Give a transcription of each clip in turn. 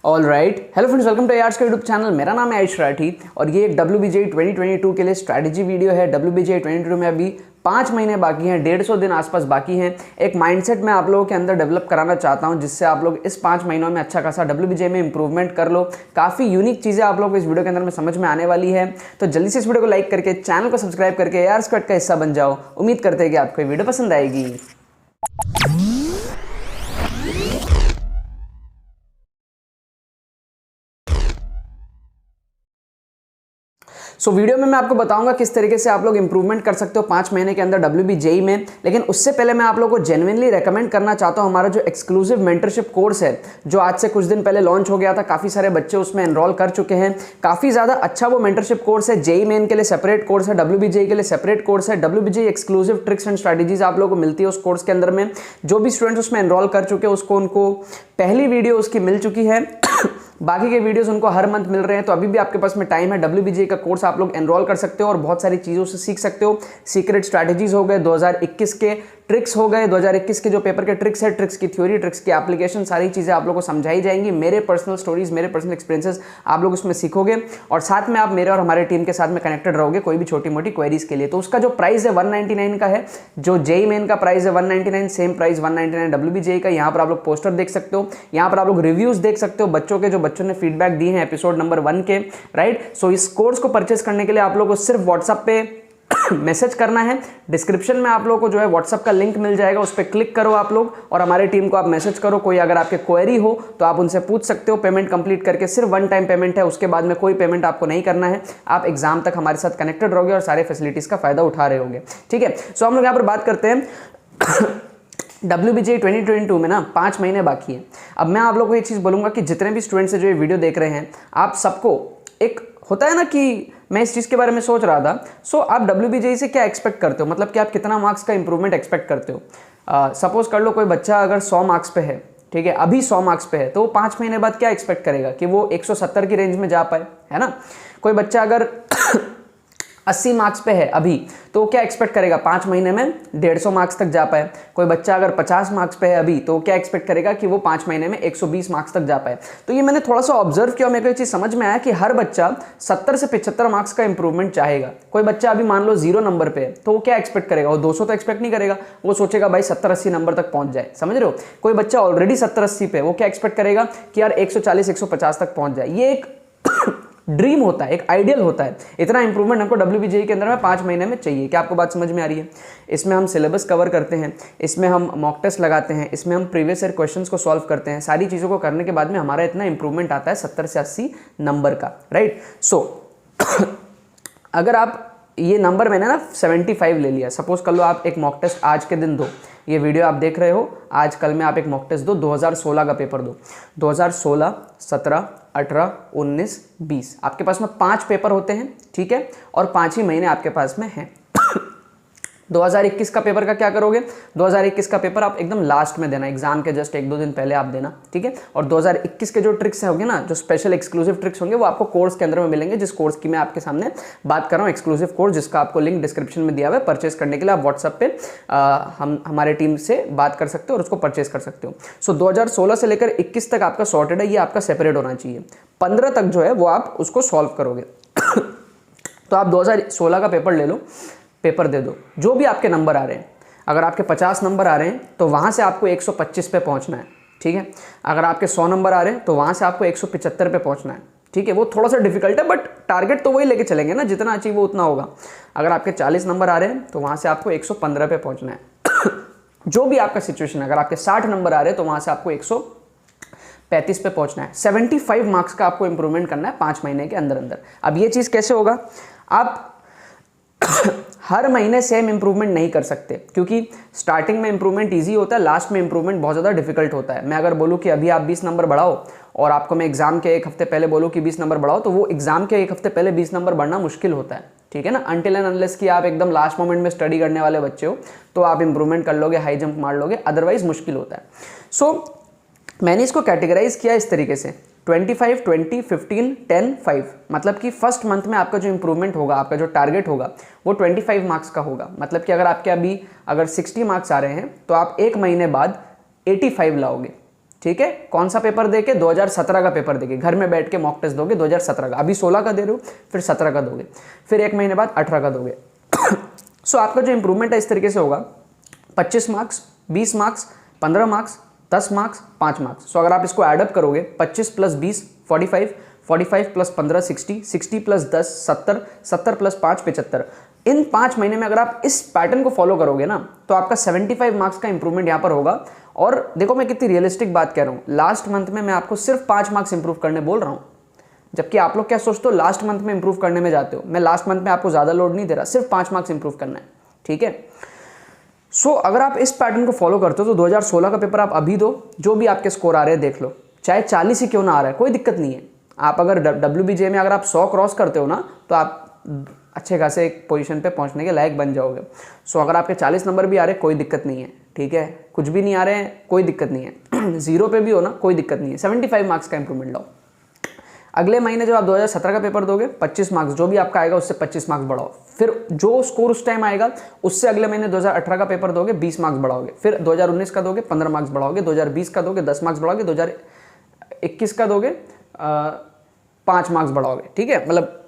All right, hello friends, welcome to arts का YouTube channel. मेरा नाम है आयुष राठी और ये एक WBJE 2022 के लिए स्ट्रैटेजी वीडियो है। WBJE 2022 में अभी 5 महीने बाकी हैं, 150 दिन आसपास बाकी हैं। एक माइंडसेट मैं आप लोगों के अंदर डेवलप कराना चाहता हूं जिससे आप लोग इस 5 महीनों में अच्छा खासा WBJE में इंप्रूवमेंट कर लो। काफ़ी यूनिक चीज़ें आप लोगों को इस वीडियो के अंदर में समझ में आने वाली है, तो जल्दी से इस वीडियो को लाइक करके चैनल को सब्सक्राइब करके आर्ट्स कट का हिस्सा बन जाओ। उम्मीद करते हैं कि आपको ये वीडियो पसंद आएगी। वीडियो में मैं आपको बताऊंगा किस तरीके से आप लोग इंप्रूवमेंट कर सकते हो 5 महीने के अंदर WBJE में। लेकिन उससे पहले मैं आप लोगों को जेन्युइनली रेकमेंड करना चाहता हूं हमारा जो एक्सक्लूसिव मेंटरशिप कोर्स है, जो आज से कुछ दिन पहले लॉन्च हो गया था। काफ़ी सारे बच्चे उसमें एनरोल कर चुके हैं। काफ़ी ज़्यादा अच्छा वो मेंटरशिप कोर्स है। JEE मेन के लिए सेपरेट कोर्स है, WBJE के लिए सेपरेट कोर्स है। WBJE exclusive tricks and strategies आप लोगों को मिलती है उस कोर्स के अंदर में। जो भी स्टूडेंट्स उसमें एनरोल कर चुके हैं उनको पहली वीडियो उसकी मिल चुकी है। बाकी के वीडियोस उनको हर मंथ मिल रहे हैं। तो अभी भी आपके पास में टाइम है। WBJE का कोर्स आप लोग एनरोल कर सकते हो और बहुत सारी चीज़ों से सीख सकते हो। सीक्रेट स्ट्रैटेजीज हो गए, 2021 के ट्रिक्स हो गए, 2021 के जो पेपर के ट्रिक्स है, ट्रिक्स की थ्योरी, ट्रिक्स की एप्लीकेशन, सारी चीज़ें आप लोगों को समझाई जाएंगी। मेरे पर्सनल स्टोरीज, मेरे पर्सनल एक्सपीरियंसेस आप लोग उसमें सीखोगे और साथ में आप मेरे और हमारे टीम के साथ में कनेक्टेड रहोगे कोई भी छोटी मोटी क्वेरीज के लिए। तो उसका जो प्राइस है 199 का है। जो JEE मेन का प्राइस है 199, सेम प्राइस 199 WBJE का। यहाँ पर आप लोग पोस्टर देख सकते हो, यहाँ पर आप लोग रिव्यूज देख सकते हो बच्चों के, जो बच्चों ने फीडबैक दिए हैं एपिसोड नंबर 1 के, राइट। सो इस कोर्स को परचेस करने के लिए आप लोगों को सिर्फ व्हाट्सएप पे मैसेज करना है। डिस्क्रिप्शन में आप लोगों को जो है व्हाट्सएप का लिंक मिल जाएगा, उस पर क्लिक करो आप लोग और हमारे टीम को आप मैसेज करो। कोई अगर आपके क्वेरी हो तो आप उनसे पूछ सकते हो। पेमेंट कंप्लीट करके सिर्फ 1 टाइम पेमेंट है, उसके बाद में कोई पेमेंट आपको नहीं करना है। आप एग्जाम तक हमारे साथ कनेक्टेड रहोगे और सारे फैसिलिटीज का फायदा उठा रहे होगे, ठीक है। सो हम लोग यहाँ पर बात करते हैं WBJE 2022 में ना 5 महीने बाकी है। अब मैं आप लोगों को ये चीज़ बोलूँगा कि जितने भी स्टूडेंट्स जो ये वीडियो देख रहे हैं, आप सबको एक होता है ना कि मैं इस चीज़ के बारे में सोच रहा था। सो आप WBJE से क्या एक्सपेक्ट करते हो, मतलब कि आप कितना मार्क्स का इंप्रूवमेंट एक्सपेक्ट करते हो। सपोज कर लो कोई बच्चा अगर 100 मार्क्स पे है, ठीक है, अभी 100 मार्क्स पे है, तो वो 5 महीने बाद क्या एक्सपेक्ट करेगा कि वो 170 की रेंज में जा पाए, है ना। कोई बच्चा अगर 80 मार्क्स पे है अभी, तो वो क्या एक्सपेक्ट करेगा 5 महीने में 150 मार्क्स तक जा पाए। कोई बच्चा अगर 50 मार्क्स पे है अभी, तो क्या एक्सपेक्ट करेगा कि वो 5 महीने में 120 मार्क्स तक जा पाए। तो ये मैंने थोड़ा सा ऑब्जर्व किया और मेरे को ये चीज़ समझ में आया कि हर बच्चा 70 से 75 मार्क्स का इंप्रूवमेंट चाहेगा। कोई बच्चा अभी मान लो 0 नंबर पे है, तो वो क्या एक्सपेक्ट करेगा, वो 200 तो एक्सपेक्ट नहीं करेगा, वो सोचेगा भाई 70-80 नंबर तक पहुंच जाए, समझ रहे हो। कोई बच्चा ऑलरेडी 70-80 पे, वो क्या एक्सपेक्ट करेगा कि यार 140-150 तक पहुंच जाए। ये एक ड्रीम होता है, एक आइडियल होता है। इतना इंप्रूवमेंट हमको WBJE के अंदर में 5 महीने में चाहिए। क्या आपको बात समझ में आ रही है। इसमें हम सिलेबस कवर करते हैं, इसमें हम मॉक टेस्ट लगाते हैं, इसमें हम प्रीवियस ईयर क्वेश्चंस को सॉल्व करते हैं। सारी चीज़ों को करने के बाद में हमारा इतना इंप्रूवमेंट आता है 70 से 80 नंबर का, राइट। सो अगर आप ये नंबर मैंने ना 75 ले लिया, सपोज कर लो आप एक मॉक टेस्ट आज के दिन दो। ये वीडियो आप देख रहे हो, आज कल में आप एक मॉक टेस्ट दो, 2016 का पेपर दो। 2016, 17, 18, 19, 20 आपके पास में 5 पेपर होते हैं, ठीक है, और 5 ही महीने आपके पास में हैं। 2021 का पेपर का क्या करोगे, 2021 का पेपर आप एकदम लास्ट में देना, एग्जाम के जस्ट 1-2 दिन पहले आप देना, ठीक है। और 2021 के जो ट्रिक्स होंगे ना, जो स्पेशल एक्सक्लूसिव ट्रिक्स होंगे, वो आपको कोर्स के अंदर में मिलेंगे, जिस कोर्स की मैं आपके सामने बात कर रहा हूँ, एक्सक्लूसिव कोर्स, जिसका आपको लिंक डिस्क्रिप्शन में दिया हुआ है। परचेस करने के लिए आप व्हाट्सएप पे हमारे टीम से बात कर सकते हो और उसको परचेस कर सकते हो। सो 2016 से लेकर 21 तक आपका सॉर्टेड है, ये आपका सेपरेट होना चाहिए। 15 तक जो है वो आप उसको सॉल्व करोगे। तो आप 2016 का पेपर ले लो, पेपर दे दो, जो भी आपके नंबर आ रहे हैं। अगर आपके 50 नंबर आ रहे हैं तो वहाँ से आपको 125 पे पहुँचना है, ठीक है। अगर आपके 100 नंबर आ रहे हैं तो वहाँ से आपको 175 पे पहुँचना है, ठीक है। वो थोड़ा सा डिफिकल्ट है, बट टारगेट तो वही लेके चलेंगे ना, जितना अचीव हो उतना होगा। अगर आपके 40 नंबर आ रहे हैं तो वहाँ से आपको 115 पे पहुँचना है। जो भी आपका सिचुएशन है, अगर आपके 60 नंबर आ रहे हैं तो वहाँ से आपको 135 पे पहुँचना है। 75 मार्क्स का आपको इंप्रूवमेंट करना है 5 महीने के अंदर अंदर। अब ये चीज़ कैसे होगा, आप हर महीने सेम इंप्रूवमेंट नहीं कर सकते, क्योंकि स्टार्टिंग में इंप्रूवमेंट इजी होता है, लास्ट में इंप्रूवमेंट बहुत ज़्यादा डिफिकल्ट होता है। मैं अगर बोलूँ कि अभी आप 20 नंबर बढ़ाओ और आपको मैं एग्जाम के 1 हफ्ते पहले बोलूँ कि 20 नंबर बढ़ाओ, तो वो एग्जाम के 1 हफ्ते पहले 20 नंबर बढ़ना मुश्किल होता है, ठीक है ना। अनटिल एंड अनलेस कि आप एकदम लास्ट मोमेंट में स्टडी करने वाले बच्चे हो, तो आप इंप्रूवमेंट कर लोगे, हाई जंप मार लोगे, अदरवाइज मुश्किल होता है। सो मैंने इसको कैटेगराइज किया इस तरीके से, 25, 20, 15, 10, 5, मतलब कि फर्स्ट मंथ में आपका जो इंप्रूवमेंट होगा, आपका जो टारगेट होगा, वो 25 मार्क्स का होगा। मतलब कि अगर आपके अभी अगर 60 मार्क्स आ रहे हैं तो आप 1 महीने बाद 85 लाओगे, ठीक है, कौन सा पेपर देके, 2017 का पेपर देके, घर में बैठ के मॉक टेस्ट दोगे 2017 का, अभी 16 का दे रहे हो, फिर 17 का दोगे, फिर 1 महीने बाद 18 का दोगे। सो आपका जो इंप्रूवमेंट है इस तरीके से होगा, 25 marks, 20 marks, 15 marks, 10 marks, 5 marks. So अगर आप इसको एडअप करोगे 25 + 20 45, 45 + 15 60, 60 + 10 70, 70 + 5 75। इन 5 महीने में अगर आप इस पैटर्न को फॉलो करोगे ना तो आपका 75 मार्क्स का इंप्रूवमेंट यहाँ पर होगा। और देखो मैं कितनी रियलिस्टिक बात कह रहा हूँ, लास्ट मंथ में मैं आपको सिर्फ 5 मार्क्स इंप्रूव करने बोल रहा हूँ, जबकि आप लोग क्या सोचते हो लास्ट मंथ में इंप्रूव करने में जाते हो। मैं लास्ट मंथ में आपको ज़्यादा लोड नहीं दे रहा, सिर्फ 5 मार्क्स इंप्रूव करना है, ठीक है। सो अगर आप इस पैटर्न को फॉलो करते हो तो 2016 का पेपर आप अभी दो, जो भी आपके स्कोर आ रहे हैं देख लो, चाहे 40 ही क्यों ना आ रहा है, कोई दिक्कत नहीं है। आप अगर WBJ में अगर आप 100 क्रॉस करते हो ना तो आप अच्छे खासे एक पोजीशन पे पहुंचने के लायक बन जाओगे। सो अगर आपके 40 नंबर भी आ रहे हैं कोई दिक्कत नहीं है, ठीक है, कुछ भी नहीं आ रहे हैं कोई दिक्कत नहीं है, 0 पे भी हो ना कोई दिक्कत नहीं है, 75 मार्क्स का इंप्रूवमेंट लाओ। अगले महीने जब आप 2017 का पेपर दोगे 25 मार्क्स जो भी आपका आएगा उससे 25 मार्क्स बढ़ाओ, फिर जो स्कोर उस टाइम आएगा उससे अगले महीने 2018 का पेपर दोगे 20 मार्क्स बढ़ाओगे, फिर 2019 का दोगे 15 मार्क्स बढ़ाओगे, 2020 का दोगे 10 मार्क्स बढ़ाओगे, 2021 का दोगे 5 मार्क्स बढ़ाओगे, ठीक है। मतलब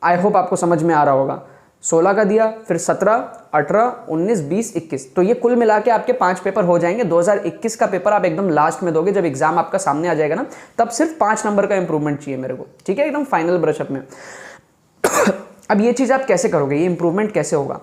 आई होप आपको समझ में आ रहा होगा। 16 का दिया, फिर 17, 18, 19, 20, 21, तो ये कुल मिला के आपके 5 पेपर हो जाएंगे। 2021 का पेपर आप एकदम लास्ट में दोगे, जब एग्जाम आपका सामने आ जाएगा ना तब सिर्फ 5 नंबर का इंप्रूवमेंट चाहिए मेरे को, ठीक है, एकदम फाइनल ब्रशअप में। अब ये चीज़ आप कैसे करोगे, ये इंप्रूवमेंट कैसे होगा?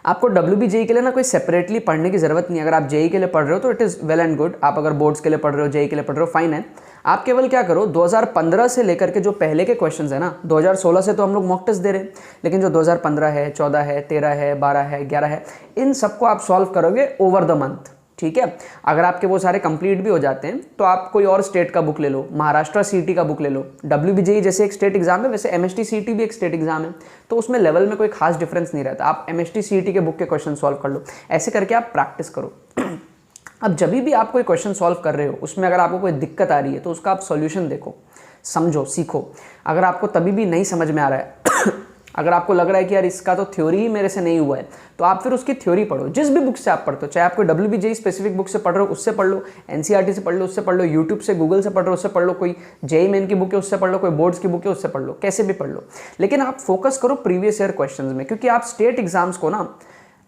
आपको WBJE के लिए ना कोई सेपरेटली पढ़ने की जरूरत नहीं है। अगर आप JEE के लिए पढ़ रहे हो तो it is well and good, आप अगर बोर्ड्स के लिए पढ़ रहे हो, JEE के लिए पढ़ रहे हो, फाइन है। आप केवल क्या करो, 2015 से लेकर के जो पहले के क्वेश्चंस है ना, 2016 से तो हम लोग मॉक टेस्ट दे रहे हैं, लेकिन जो 2015 है, 14 है, 13 है, 12 है, 11 है, इन सबको आप सॉल्व करोगे ओवर द मंथ, ठीक है। अगर आपके वो सारे कंप्लीट भी हो जाते हैं तो आप कोई और स्टेट का बुक ले लो, महाराष्ट्र CET का बुक ले लो। WBJE जैसे एक स्टेट एग्जाम है वैसे MST CET भी एक स्टेट एग्जाम है, तो उसमें लेवल में कोई खास डिफरेंस नहीं रहता। आप MST CET के बुक के क्वेश्चन सॉल्व कर लो, ऐसे करके आप प्रैक्टिस करो। अब जब भी आप कोई क्वेश्चन सॉल्व कर रहे हो उसमें अगर आपको कोई दिक्कत आ रही है तो उसका आप सॉल्यूशन देखो, समझो, सीखो। अगर आपको तभी भी नहीं समझ में आ रहा है अगर आपको लग रहा है कि यार इसका तो थ्योरी ही मेरे से नहीं हुआ है, तो आप फिर उसकी थ्योरी पढ़ो, जिस भी बुक से आप पढ़ते हो, चाहे आप कोई WBJE स्पेसिफिक बुक से पढ़ रहे हो उससे पढ़ लो, NCERT से पढ़ लो उससे पढ़ लो, यूट्यूब से गूगल से पढ़ रहे हो उससे पढ़ लो, कोई JEE मेन की बुक है उससे पढ़ लो, कोई बोर्ड्स की बुक है उससे पढ़ लो, कैसे भी पढ़ लो, लेकिन आप फोकस करो प्रीवियस ईयर क्वेश्चंस में। क्योंकि आप स्टेट एग्जाम्स को ना,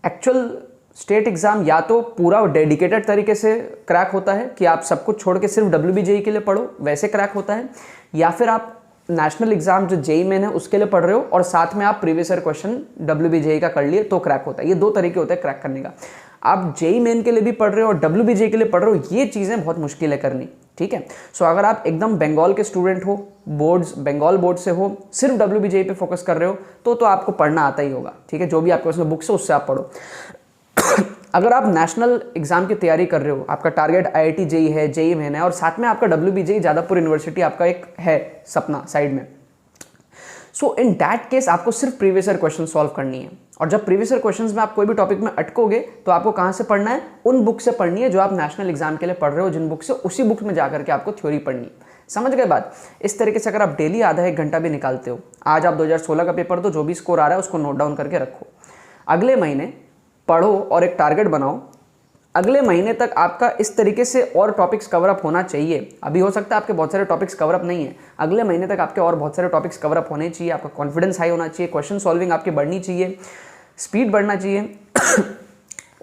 एक्चुअल स्टेट एग्जाम या तो पूरा डेडिकेटेड तरीके से क्रैक होता है कि आप सब कुछ छोड़ के सिर्फ WBJE के लिए पढ़ो, वैसे क्रैक होता है, या फिर आप नेशनल एग्जाम जो JEE मेन है उसके लिए पढ़ रहे हो और साथ में आप प्रीवियस ईयर क्वेश्चन WBJE का कर लिए तो क्रैक होता है। ये 2 तरीके होते हैं क्रैक करने का। आप JEE मेन के लिए भी पढ़ रहे हो और WBJE के लिए पढ़ रहे हो, ये चीज़ें बहुत मुश्किल है करनी, ठीक है। सो अगर आप एकदम बंगाल के स्टूडेंट हो, बोर्ड्स बंगाल बोर्ड से हो, सिर्फ WBJE पे फोकस कर रहे हो तो आपको पढ़ना आता ही होगा, ठीक है। जो भी आपके उसमें बुक्स है उससे आप पढ़ो। अगर आप नेशनल एग्जाम की तैयारी कर रहे हो, आपका टारगेट IIT JEE है, JEE मेन है और साथ में आपका WBJE जादवपुर यूनिवर्सिटी आपका एक है सपना साइड में, सो इन दैट केस आपको सिर्फ प्रीवियस ईयर क्वेश्चन सॉल्व करनी है। और जब प्रीवियस ईयर क्वेश्चंस में आप कोई भी टॉपिक में अटकोगे तो आपको कहाँ से पढ़ना है, उन बुक से पढ़नी है जो आप नेशनल एग्जाम के लिए पढ़ रहे हो, जिन बुक से, उसी बुक में जाकर के आपको थ्योरी पढ़नी है। समझ गए बात? इस तरीके से अगर आप डेली आधा 1 घंटा भी निकालते हो, आज आप 2016 का पेपर दो, जो भी स्कोर आ रहा है उसको नोट डाउन करके रखो, अगले महीने पढ़ो और एक टारगेट बनाओ, अगले महीने तक आपका इस तरीके से और टॉपिक्स कवर अप होना चाहिए। अभी हो सकता है आपके बहुत सारे टॉपिक्स कवर अप नहीं है, अगले महीने तक आपके और बहुत सारे टॉपिक्स कवर अप होने चाहिए, आपका कॉन्फिडेंस हाई होना चाहिए, क्वेश्चन सॉल्विंग आपकी बढ़नी चाहिए, स्पीड बढ़ना चाहिए।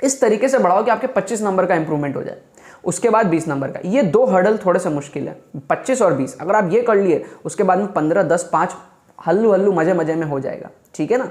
इस तरीके से बढ़ाओ कि आपके 25 नंबर का इंप्रूवमेंट हो जाए, उसके बाद 20 नंबर का। ये 2 हर्डल थोड़े से मुश्किल है, 25 और 20। अगर आप ये कर लिए उसके बाद में 15, 10, 5 हल्लू हल्लू मजे मजे में हो जाएगा, ठीक है ना।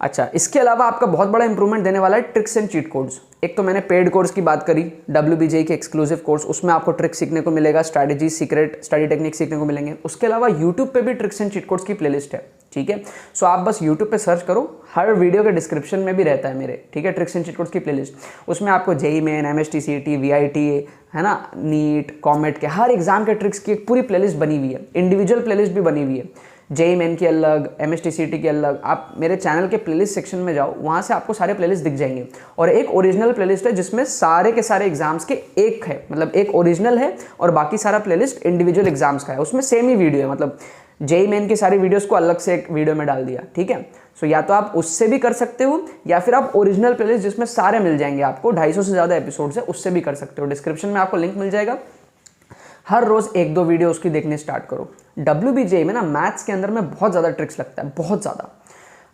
अच्छा, इसके अलावा आपका बहुत बड़ा इंप्रूवमेंट देने वाला है ट्रिक्स एंड चीट कोड्स। एक तो मैंने पेड कोर्स की बात करी, WBJE के एक्सक्लूसिव कोर्स, उसमें आपको ट्रिक्स सीखने को मिलेगा, स्ट्रैटेजी, सीक्रेट स्टडी टेक्निक सीखने को मिलेंगे। उसके अलावा यूट्यूब पे भी ट्रिक्स एंड चीट कोड्स की प्लेलिस्ट है, ठीक है। सो आप बस यूट्यूब पे सर्च करो, हर वीडियो के डिस्क्रिप्शन में भी रहता है मेरे, ठीक है, ट्रिक्स एंड चीट कोड्स की प्लेलिस्ट। उसमें आपको JEE main, MST CET, VIT है ना, नीट, कॉमेट के हर एग्जाम के ट्रिक्स की एक पूरी प्लेलिस्ट बनी हुई है, इंडिविजुअल प्लेलिस्ट भी बनी हुई है। JEE मेन की अलग, MST CET की अलग। आप मेरे चैनल के प्लेलिस्ट सेक्शन में जाओ, वहाँ से आपको सारे प्लेलिस्ट दिख जाएंगे। और एक ओरिजिनल प्लेलिस्ट है जिसमें सारे के सारे एग्जाम्स के एक है, मतलब एक ओरिजिनल है और बाकी सारा प्लेलिस्ट इंडिविजुअल एग्जाम्स का है। उसमें सेम ही वीडियो है, मतलब JEE मेन की सारी वीडियोस को अलग से एक वीडियो में डाल दिया, ठीक है। सो या तो आप उससे भी कर सकते हो या फिर आप ओरिजिनल प्लेलिस्ट जिसमें सारे मिल जाएंगे आपको, 250 से ज़्यादा एपिसोड्स है, उससे भी कर सकते हो। डिस्क्रिप्शन में आपको लिंक मिल जाएगा। हर रोज़ 1-2 वीडियो उसकी देखने स्टार्ट करो। WBJ में ना मैथ्स के अंदर में बहुत ज़्यादा ट्रिक्स लगता है, बहुत ज़्यादा,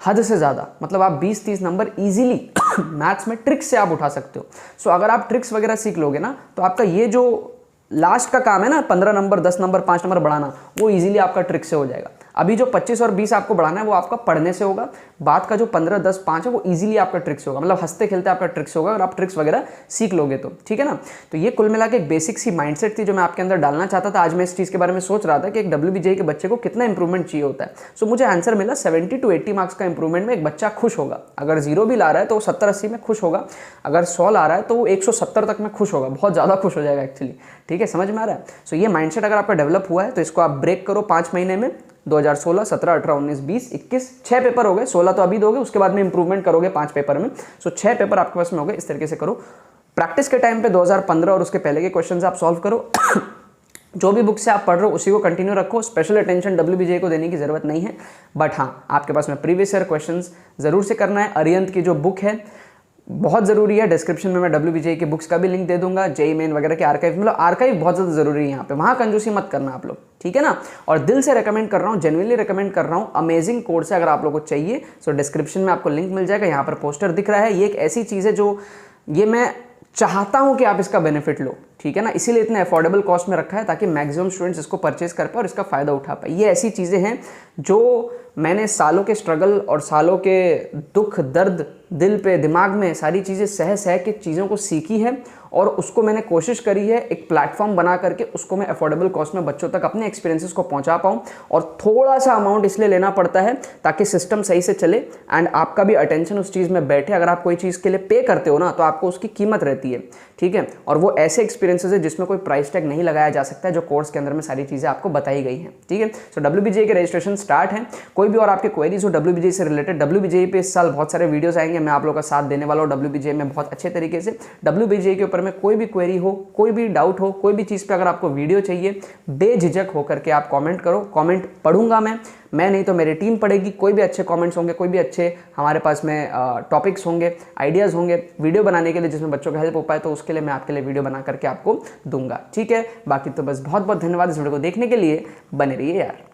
हद से ज़्यादा। मतलब आप 20-30 नंबर ईजिली मैथ्स में ट्रिक्स से आप उठा सकते हो। सो अगर आप ट्रिक्स वगैरह सीख लोगे ना तो आपका ये जो लास्ट का काम है ना 15 नंबर, 10 नंबर, 5 नंबर बढ़ाना, वो ईजिली आपका ट्रिक से हो जाएगा। अभी जो 25 और 20 आपको बढ़ाना है वो आपका पढ़ने से होगा। बात का जो 15, 10, 5 है वो इजीली आपका ट्रिक से होगा, मतलब हंसते खेलते आपका ट्रिक से होगा अगर आप ट्रिक्स वगैरह सीख लोगे तो, ठीक है ना। तो ये कुल मिला के एक बेसिक सी माइंडसेट थी जो मैं आपके अंदर डालना चाहता था। आज मैं इस चीज़ के बारे में सोच रहा था कि एक WBJ के बच्चे को कितना इंप्रूवमेंट चाहिए होता है। सो मुझे आंसर मिला 70 to 80 मार्क्स का इंप्रूवमेंट में एक बच्चा खुश होगा। अगर 0 भी ला रहा है तो वो 70-80 में खुश होगा, अगर 100 ला रहा है तो वो 170 तक में खुश होगा, बहुत ज़्यादा खुश हो जाएगा एक्चुअली, ठीक है, समझ में आ रहा है। सो ये माइंडसेट अगर आपका डेवलप हुआ है तो इसको आप ब्रेक करो 5 महीने में। 2016, 17, 18, 19, 20, 21, 6 पेपर हो गए, 16 तो अभी दोगे, उसके बाद में इंप्रूवमेंट करोगे 5 पेपर में। सो 6 पेपर आपके पास में हो गए। इस तरीके से करो। प्रैक्टिस के टाइम पे 2015 और उसके पहले के क्वेश्चंस आप सॉल्व करो। जो भी बुक से आप पढ़ रहे हो उसी को कंटिन्यू रखो। स्पेशल अटेंशन WBJ को देने की जरूरत नहीं है, बट हाँ आपके पास में प्रीवियस ईयर क्वेश्चंस जरूर से करना है। अरिहंत की जो बुक है बहुत ज़रूरी है। डिस्क्रिप्शन में मैं WBJ की बुक्स का भी लिंक दे दूंगा, JEE मेन वगैरह के आर्काइव, मतलब आर्काइव बहुत ज़्यादा ज़रूरी है यहाँ पे, वहाँ कंजूसी मत करना आप लोग, ठीक है ना। और दिल से रेकमेंड कर रहा हूँ, जेन्युइनली रेकमेंड कर रहा हूँ, अमेजिंग कोर्स है। अगर आप लोगों को चाहिए सो डिस्क्रिप्शन में आपको लिंक मिल जाएगा। यहाँ पर पोस्टर दिख रहा है। ये एक ऐसी चीज़ है जो ये मैं चाहता हूँ कि आप इसका बेनिफिट लो, ठीक है ना, इसीलिए इतना अफोर्डेबल कॉस्ट में रखा है ताकि मैक्सिमम स्टूडेंट्स इसको परचेज कर पाए और इसका फ़ायदा उठा पाए। ये ऐसी चीज़ें हैं जो मैंने सालों के स्ट्रगल और सालों के दुख दर्द दिल पे दिमाग में सारी चीज़ें सह सह के चीज़ों को सीखी है और उसको मैंने कोशिश करी है एक प्लेटफॉर्म बना करके उसको मैं अफोर्डेबल कॉस्ट में बच्चों तक अपने एक्सपीरियंसेस को पहुंचा पाऊँ। और थोड़ा सा अमाउंट इसलिए लेना पड़ता है ताकि सिस्टम सही से चले एंड आपका भी अटेंशन उस चीज़ में बैठे। अगर आप कोई चीज़ के लिए पे करते हो ना तो आपको उसकी कीमत रहती है, ठीक है। और वो ऐसे एक्सपीरियंसेस है जिसमें कोई प्राइस टैग नहीं लगाया जा सकता है, जो कोर्स के अंदर में सारी चीज़ें आपको बताई गई हैं, ठीक है। सो WBJ के रजिस्ट्रेशन स्टार्ट है। कोई भी और आपके क्वेरीज हो WBJ से रिलेटेड, WBJ पे इस साल बहुत सारे वीडियोस आएंगे, मैं आप लोगों का साथ देने वाला हूँ WBJ में बहुत अच्छे तरीके से। WBJ के ऊपर में कोई भी क्वेरी हो, कोई भी डाउट हो, कोई भी चीज़ पे अगर आपको वीडियो चाहिए, बेझिझक होकर के आप कमेंट करो। कमेंट पढ़ूंगा मैं नहीं तो मेरी टीम पढ़ेगी। कोई भी अच्छे कमेंट्स होंगे, कोई भी अच्छे हमारे पास में टॉपिक्स होंगे, आइडियाज़ होंगे वीडियो बनाने के लिए जिसमें बच्चों का हेल्प हो पाए, तो उसके लिए मैं आपके लिए वीडियो बना करके आपको दूंगा, ठीक है। बाकी तो बस बहुत बहुत धन्यवाद इस वीडियो को देखने के लिए। बने रहिए यार।